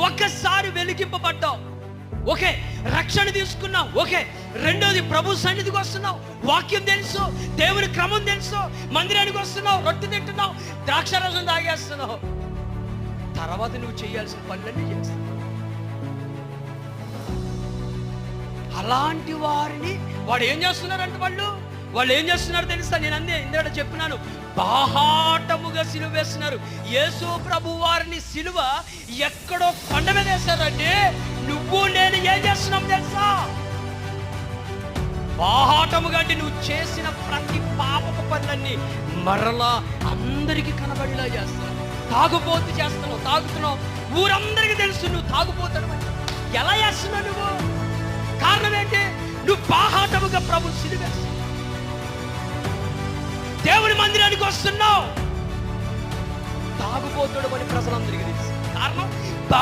ఒక్కసారి వెలిగింపబడ్డావు, ఓకే, రక్షణ తీసుకున్నావు, ఓకే, రెండోది ప్రభు సన్నిధికి వస్తున్నావు, వాక్యం తెలుసు, దేవుని క్రమం తెలుసు, మందిరానికి వస్తున్నావు, రొట్టె తింటున్నావు, ద్రాక్షారసం తాగేస్తున్నావు, తర్వాత నువ్వు చేయాల్సిన పనులన్నీ చేస్తావు. అలాంటి వారిని వాడు ఏం చేస్తున్నారంటే వాళ్ళు ఏం చేస్తున్నారు తెలుసా? నేను అందే ఇందాక చెప్పినాను, బాహాటముగా సిలువ వేస్తున్నారు. యేసు ప్రభు వారిని సిలువ ఎక్కడో కొండ మీద వేశారంటే నువ్వు నేను ఏం చేస్తున్నాం తెలుసా? బాహాటముగా అంటే నువ్వు చేసిన ప్రతి పాపపు పనులన్నీ మరలా అందరికీ కనబడిలా చేస్తున్నావు. తాగుబోతు చేస్తున్నావు, తాగుతున్నావు, ఊరందరికీ తెలుసు నువ్వు తాగుపోతావు. ఎలా చేస్తున్నావు నువ్వు? కారణం ఏంటి? నువ్వు బాహాటముగా ప్రభు సిలువ దేవుని మందిరానికి వస్తున్నావు, తాగుబోతుడు అని ప్రజలందరికీ తెలుసు. కారణం